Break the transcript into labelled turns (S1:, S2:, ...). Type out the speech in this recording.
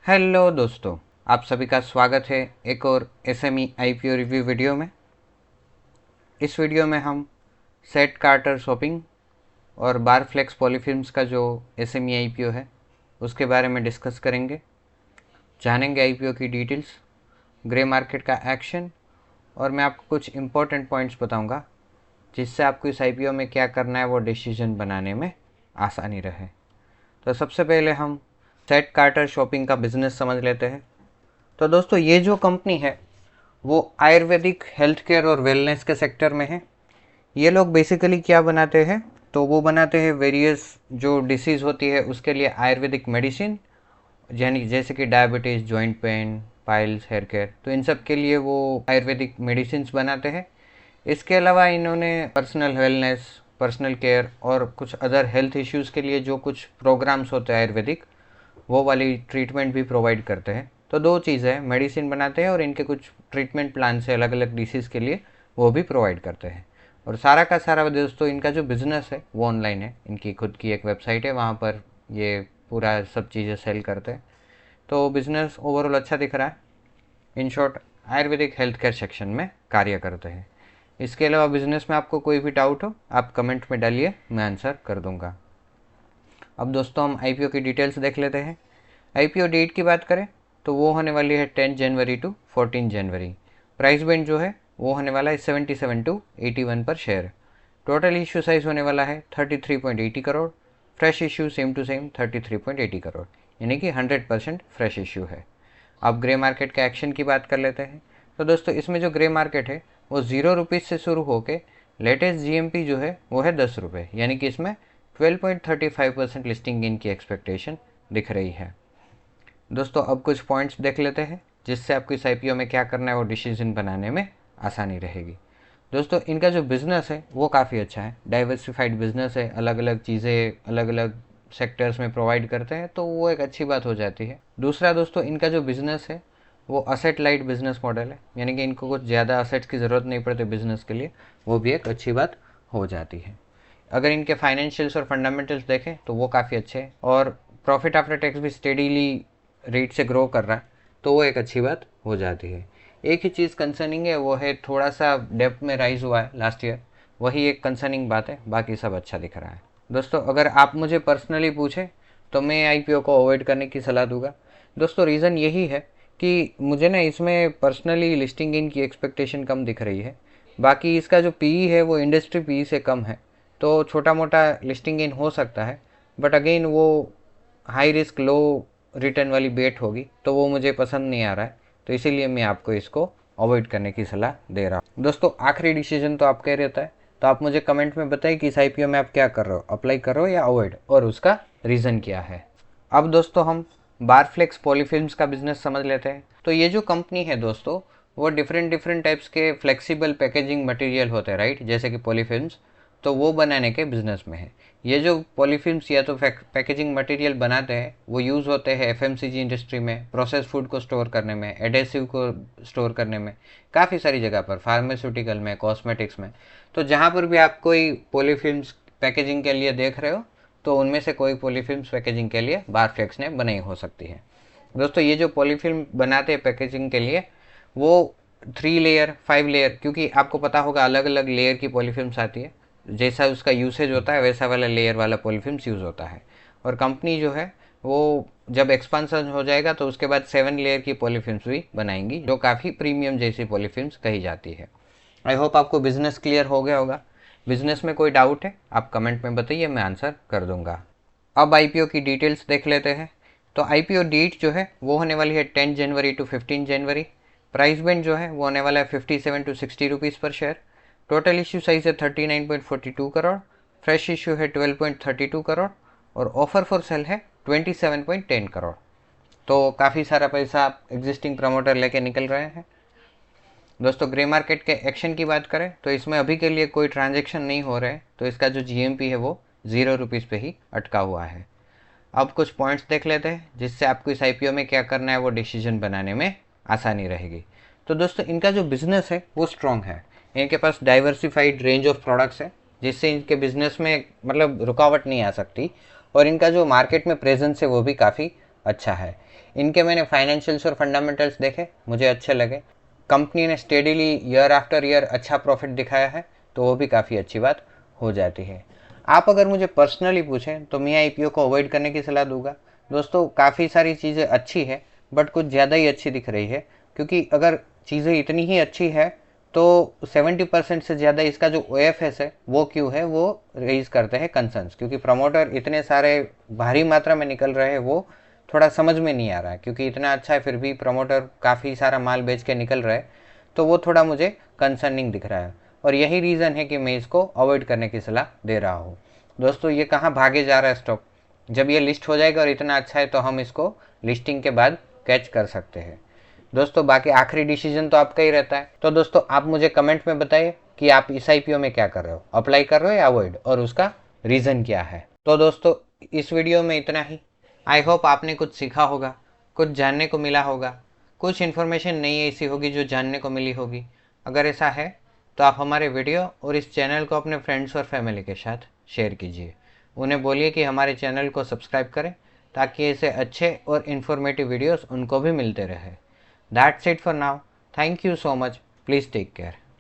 S1: Hello दोस्तों, आप सभी का स्वागत है एक और एसएमई आईपीओ रिव्यू वीडियो में। इस वीडियो में हम सेट कार्टर शॉपिंग और बारफ्लेक्स पॉलीफिल्म्स का जो एसएमई आईपीओ है उसके बारे में डिस्कस करेंगे। जानेंगे आईपीओ की डिटेल्स, ग्रे मार्केट का एक्शन और मैं आपको कुछ इम्पोर्टेंट पॉइंट्स बताऊंगा जिससे आपको इस आईपीओ में क्या करना है वो डिसीजन बनाने में आसानी रहे। तो सबसे पहले हम सेट कार्टर शॉपिंग का बिजनेस समझ लेते हैं। तो दोस्तों, ये जो कंपनी है वो आयुर्वेदिक हेल्थ केयर और वेलनेस के सेक्टर में है। ये लोग बेसिकली क्या बनाते हैं, तो वो बनाते हैं वेरियस जो डिसीज़ होती है उसके लिए आयुर्वेदिक मेडिसिन, यानी जैसे कि diabetes, joint pain, piles, hair care, तो इन सब के लिए वो आयुर्वेदिक मेडिसिन बनाते हैं। इसके अलावा इन्होंने पर्सनल वेलनेस, पर्सनल केयर और कुछ अदर हेल्थ इश्यूज़ के लिए जो कुछ प्रोग्राम्स होते हैं आयुर्वेदिक, वो वाली ट्रीटमेंट भी प्रोवाइड करते हैं। तो दो चीज़ है, मेडिसिन बनाते हैं और इनके कुछ ट्रीटमेंट प्लान से अलग अलग डिसीज़ के लिए वो भी प्रोवाइड करते हैं। और सारा का सारा दोस्तों इनका जो बिज़नेस है वो ऑनलाइन है। इनकी खुद की एक वेबसाइट है, वहाँ पर ये पूरा सब चीज़ें सेल करते हैं। तो बिज़नेस ओवरऑल अच्छा दिख रहा है। In short, Ayurvedic health care section में कार्य करते हैं। इसके अलावा बिज़नेस में आपको कोई भी डाउट हो आप कमेंट में डालिए, मैं आंसर कर दूंगा। अब दोस्तों हम आईपीओ की डिटेल्स देख लेते हैं। आईपीओ डेट की बात करें तो वो होने वाली है 10 जनवरी टू 14 जनवरी। प्राइस बैंड जो है वो होने वाला है 77 टू 81 पर शेयर। टोटल इश्यू साइज होने वाला है 33.80 crore. Fresh issue same to same 33.80 crore, यानी कि 100% फ्रेश इश्यू है। अब ग्रे मार्केट के एक्शन की बात कर लेते हैं। तो दोस्तों इसमें जो ग्रे मार्केट है वो 0 रुपीज़ से शुरू होकर लेटेस्ट जीएमपी जो है वो है 10 रुपये, यानी कि इसमें 12.35% लिस्टिंग गेन की एक्सपेक्टेशन दिख रही है। दोस्तों अब कुछ पॉइंट्स देख लेते हैं जिससे आपको इस आईपीओ में क्या करना है वो डिसीजन बनाने में आसानी रहेगी। दोस्तों इनका जो बिज़नेस है वो काफ़ी अच्छा है, डाइवर्सिफाइड बिजनेस है, अलग अलग चीज़ें अलग अलग सेक्टर्स में प्रोवाइड करते हैं, तो वो एक अच्छी बात हो जाती है। दूसरा दोस्तों, इनका जो बिज़नेस है वो असेट लाइट बिजनेस मॉडल है, यानी कि इनको कुछ ज़्यादा असेट्स की ज़रूरत नहीं पड़ती बिज़नेस के लिए, वो भी एक अच्छी बात हो जाती है। अगर इनके फाइनेंशियल्स और फंडामेंटल्स देखें तो वो काफ़ी अच्छे हैं और प्रॉफिट आफ्टर टैक्स भी स्टेडीली रेट से ग्रो कर रहा है, तो वो एक अच्छी बात हो जाती है। एक ही चीज़ कंसर्निंग है, वो है थोड़ा सा डेप्थ में राइज हुआ है लास्ट ईयर, वही एक कंसर्निंग बात है, बाकी सब अच्छा दिख रहा है। दोस्तों अगर आप मुझे पर्सनली पूछें तो मैं आईपीओ को अवॉइड करने की सलाह दूंगा। दोस्तों रीज़न यही है कि मुझे ना इसमें पर्सनली लिस्टिंग इन की एक्सपेक्टेशन कम दिख रही है। बाकी इसका जो पीई है वो इंडस्ट्री पीई से कम है, तो छोटा मोटा लिस्टिंग इन हो सकता है, बट अगेन वो हाई रिस्क लो रिटर्न वाली बेट होगी, तो वो मुझे पसंद नहीं आ रहा है, तो इसीलिए मैं आपको इसको अवॉइड करने की सलाह दे रहा हूँ। दोस्तों आखिरी डिसीजन तो आपका रहता है, तो आप मुझे कमेंट में बताइए कि इस आईपीओ में आप क्या कर रहे हो, अप्लाई कर रहे हो या अवॉइड, और उसका रीज़न क्या है। अब दोस्तों हम बारफ्लेक्स पॉलीफिल्म्स का बिजनेस समझ लेते हैं। तो ये जो कंपनी है दोस्तों, वो डिफरेंट डिफरेंट टाइप्स के फ्लेक्सिबल पैकेजिंग मटेरियल होते हैं, राइट, जैसे कि पॉलीफिल्म्स, तो वो बनाने के बिजनेस में है। ये जो पॉलीफिल्म्स या तो पैकेजिंग मटेरियल बनाते हैं वो यूज़ होते हैं एफएमसीजी इंडस्ट्री में, प्रोसेस फूड को स्टोर करने में, एडेसिव को स्टोर करने में, काफ़ी सारी जगह पर, फार्मास्यूटिकल में, कॉस्मेटिक्स में। तो जहाँ पर भी आप कोई पॉलीफिल्म्स पैकेजिंग के लिए देख रहे हो तो उनमें से कोई पॉलीफिल्म्स पैकेजिंग के लिए बारफ्लेक्स ने बनाई हो सकती है। दोस्तों ये जो पॉलीफिल्म बनाते हैं पैकेजिंग के लिए वो 3 लेयर 5 लेयर, क्योंकि आपको पता होगा अलग अलग लेयर की पॉलीफिल्म्स आती है, जैसा उसका यूसेज होता है वैसा वाला लेयर वाला पॉलीफिल्म्स यूज़ होता है। और कंपनी जो है वो जब एक्सपांसन हो जाएगा तो उसके बाद 7 लेयर की पॉलीफिल्म्स भी बनाएंगी, जो काफ़ी प्रीमियम जैसी पॉलीफिल्म्स कही जाती है। आई होप आपको बिजनेस क्लियर हो गया होगा। बिजनेस में कोई डाउट है आप कमेंट में बताइए, मैं आंसर कर दूंगा। अब आईपीओ की डिटेल्स देख लेते हैं। तो आईपीओ डेट जो है वो होने वाली है 10 जनवरी टू 15 जनवरी। प्राइस बैंड जो है वो होने वाला है 57 टू 60 रुपीज़ पर शेयर। टोटल इश्यू साइज है 39.42 करोड़। फ्रेश इश्यू है 12.32 करोड़ और ऑफर फॉर सेल है 27.10 करोड़। तो काफ़ी सारा पैसा आप एग्जिस्टिंग प्रमोटर लेके निकल रहे हैं। दोस्तों ग्रे मार्केट के एक्शन की बात करें तो इसमें अभी के लिए कोई ट्रांजैक्शन नहीं हो रहे, तो इसका जो जीएमपी है वो 0 रुपीज़ पे ही अटका हुआ है। अब कुछ पॉइंट्स देख लेते हैं जिससे आपको इस आईपीओ में क्या करना है वो डिसीजन बनाने में आसानी रहेगी। तो दोस्तों इनका जो बिज़नेस है वो स्ट्रॉन्ग है, इनके पास डाइवर्सिफाइड रेंज ऑफ प्रोडक्ट्स है जिससे इनके बिज़नेस में मतलब रुकावट नहीं आ सकती, और इनका जो मार्केट में प्रेजेंस है वो भी काफ़ी अच्छा है। इनके मैंने फाइनेंशियल्स और फंडामेंटल्स देखे, मुझे अच्छे लगे। कंपनी ने स्टेडीली ईयर आफ्टर ईयर अच्छा प्रॉफिट दिखाया है, तो वो भी काफ़ी अच्छी बात हो जाती है। आप अगर मुझे पर्सनली पूछें तो मैं आईपीओ को अवॉइड करने की सलाह दूंगा। दोस्तों काफ़ी सारी चीज़ें अच्छी है, बट कुछ ज़्यादा ही अच्छी दिख रही है, क्योंकि अगर चीज़ें इतनी ही अच्छी है तो 70% से ज़्यादा इसका जो OFS है वो क्यों है, वो रेज करते हैं कंसर्न्स, क्योंकि प्रमोटर इतने सारे भारी मात्रा में निकल रहे हैं, वो थोड़ा समझ में नहीं आ रहा है, क्योंकि इतना अच्छा है फिर भी प्रमोटर काफ़ी सारा माल बेच के निकल रहा है, तो वो थोड़ा मुझे कंसर्निंग दिख रहा है, और यही रीज़न है कि मैं इसको अवॉइड करने की सलाह दे रहा हूँ। दोस्तों ये कहाँ भागे जा रहा है स्टॉक, जब ये लिस्ट हो जाएगा और इतना अच्छा है तो हम इसको लिस्टिंग के बाद कैच कर सकते हैं। दोस्तों बाकी आखिरी डिसीजन तो आपका ही रहता है। तो दोस्तों आप मुझे कमेंट में बताइए कि आप इस आईपीओ में क्या कर रहे हो, अप्लाई कर रहे हो या अवॉइड, और उसका रीज़न क्या है। तो दोस्तों इस वीडियो में इतना ही। आई होप आपने कुछ सीखा होगा, कुछ जानने को मिला होगा, कुछ इन्फॉर्मेशन नई ऐसी होगी जो जानने को मिली होगी। अगर ऐसा है तो आप हमारे वीडियो और इस चैनल को अपने फ्रेंड्स और फैमिली के साथ शेयर कीजिए। उन्हें बोलिए कि हमारे चैनल को सब्सक्राइब करें, ताकि ऐसे अच्छे और इन्फॉर्मेटिव वीडियोस उनको भी मिलते रहे। That's it for now. Thank you so much. Please take care.